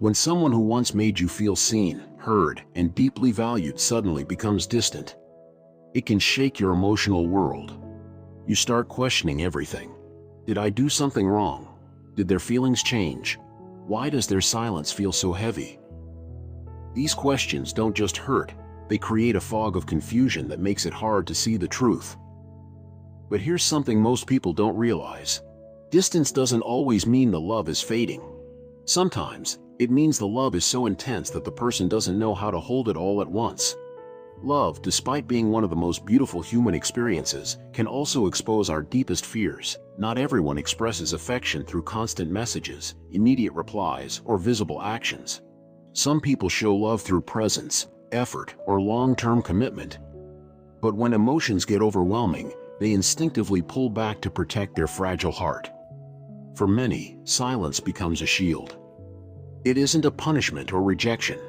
When someone who once made you feel seen, heard, and deeply valued suddenly becomes distant, it can shake your emotional world. You start questioning everything. Did I do something wrong? Did their feelings change? Why does their silence feel so heavy? These questions don't just hurt, they create a fog of confusion that makes it hard to see the truth. But here's something most people don't realize. Distance doesn't always mean the love is fading. Sometimes, it means the love is so intense that the person doesn't know how to hold it all at once. Love, despite being one of the most beautiful human experiences, can also expose our deepest fears. Not everyone expresses affection through constant messages, immediate replies, or visible actions. Some people show love through presence, effort, or long-term commitment. But when emotions get overwhelming, they instinctively pull back to protect their fragile heart. For many, silence becomes a shield. It isn't a punishment or rejection.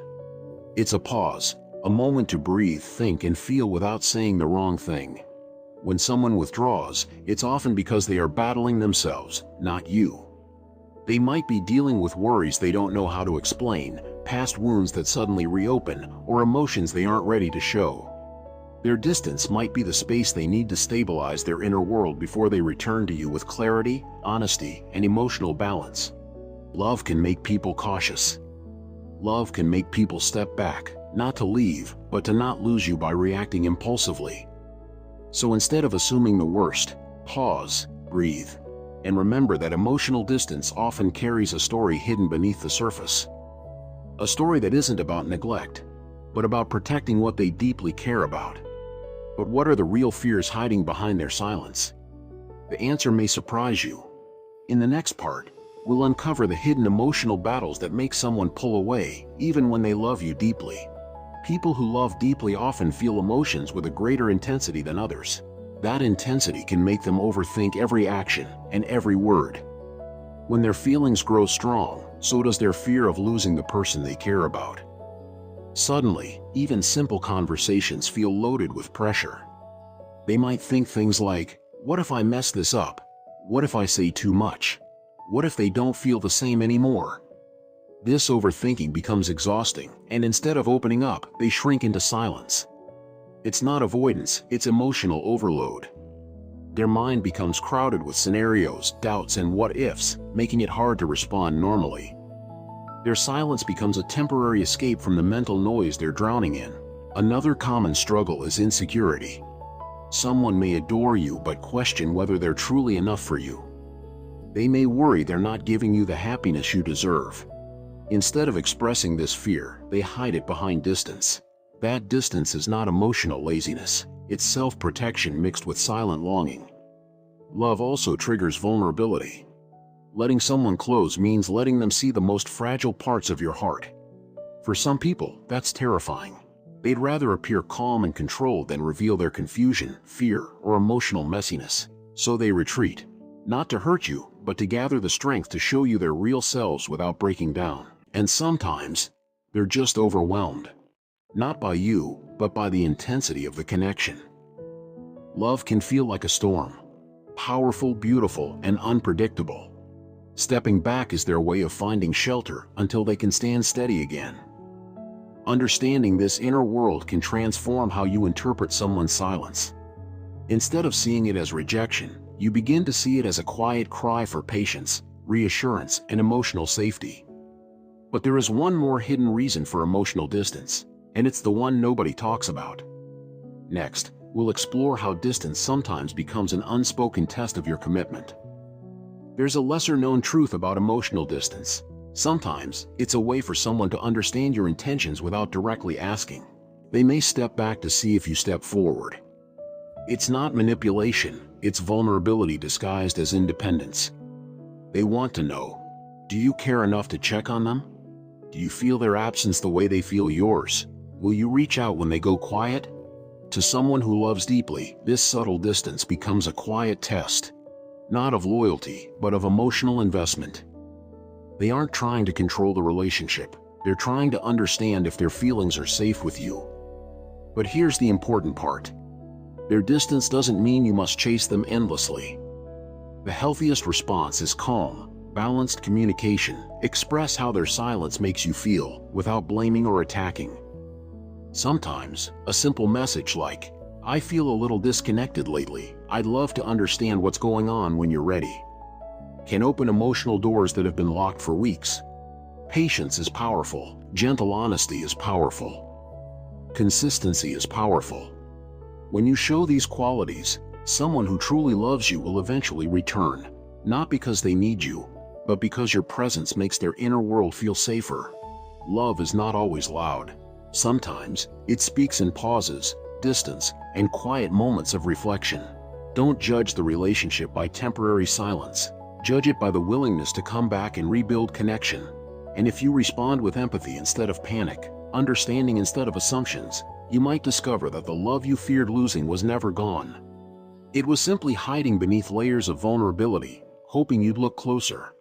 It's a pause, a moment to breathe, think, and feel without saying the wrong thing. When someone withdraws, it's often because they are battling themselves, not you. They might be dealing with worries they don't know how to explain, past wounds that suddenly reopen, or emotions they aren't ready to show. Their distance might be the space they need to stabilize their inner world before they return to you with clarity, honesty, and emotional balance. Love can make people cautious. Love can make people step back, not to leave, but to not lose you by reacting impulsively. So instead of assuming the worst, pause, breathe, and remember that emotional distance often carries a story hidden beneath the surface. A story that isn't about neglect, but about protecting what they deeply care about. But what are the real fears hiding behind their silence? The answer may surprise you. In the next part, we'll uncover the hidden emotional battles that make someone pull away, even when they love you deeply. People who love deeply often feel emotions with a greater intensity than others. That intensity can make them overthink every action and every word. When their feelings grow strong, so does their fear of losing the person they care about. Suddenly, even simple conversations feel loaded with pressure. They might think things like, what if I mess this up? What if I say too much? What if they don't feel the same anymore? This overthinking becomes exhausting, and instead of opening up, they shrink into silence. It's not avoidance, it's emotional overload. Their mind becomes crowded with scenarios, doubts, and what-ifs, making it hard to respond normally. Their silence becomes a temporary escape from the mental noise they're drowning in. Another common struggle is insecurity. Someone may adore you but question whether they're truly enough for you. They may worry they're not giving you the happiness you deserve. Instead of expressing this fear, they hide it behind distance. That distance is not emotional laziness, it's self-protection mixed with silent longing. Love also triggers vulnerability. Letting someone close means letting them see the most fragile parts of your heart. For some people, that's terrifying. They'd rather appear calm and controlled than reveal their confusion, fear, or emotional messiness. So they retreat. Not to hurt you, but to gather the strength to show you their real selves without breaking down. And sometimes, they're just overwhelmed. Not by you, but by the intensity of the connection. Love can feel like a storm. Powerful, beautiful, and unpredictable. Stepping back is their way of finding shelter until they can stand steady again. Understanding this inner world can transform how you interpret someone's silence. Instead of seeing it as rejection, you begin to see it as a quiet cry for patience, reassurance, and emotional safety. But there is one more hidden reason for emotional distance, and it's the one nobody talks about. Next, we'll explore how distance sometimes becomes an unspoken test of your commitment. There's a lesser-known truth about emotional distance. Sometimes, it's a way for someone to understand your intentions without directly asking. They may step back to see if you step forward. It's not manipulation, it's vulnerability disguised as independence. They want to know, do you care enough to check on them? Do you feel their absence the way they feel yours? Will you reach out when they go quiet? To someone who loves deeply, this subtle distance becomes a quiet test. Not of loyalty, but of emotional investment. They aren't trying to control the relationship. They're trying to understand if their feelings are safe with you. But here's the important part. Their distance doesn't mean you must chase them endlessly. The healthiest response is calm, Balanced communication. Express how their silence makes you feel, without blaming or attacking. Sometimes, a simple message like, "I feel a little disconnected lately. I'd love to understand what's going on when you're ready," can open emotional doors that have been locked for weeks. Patience is powerful. Gentle honesty is powerful. Consistency is powerful. When you show these qualities, someone who truly loves you will eventually return, not because they need you, but because your presence makes their inner world feel safer. Love is not always loud. Sometimes, it speaks in pauses, distance, and quiet moments of reflection. Don't judge the relationship by temporary silence. Judge it by the willingness to come back and rebuild connection. And if you respond with empathy instead of panic, understanding instead of assumptions, you might discover that the love you feared losing was never gone. It was simply hiding beneath layers of vulnerability, hoping you'd look closer.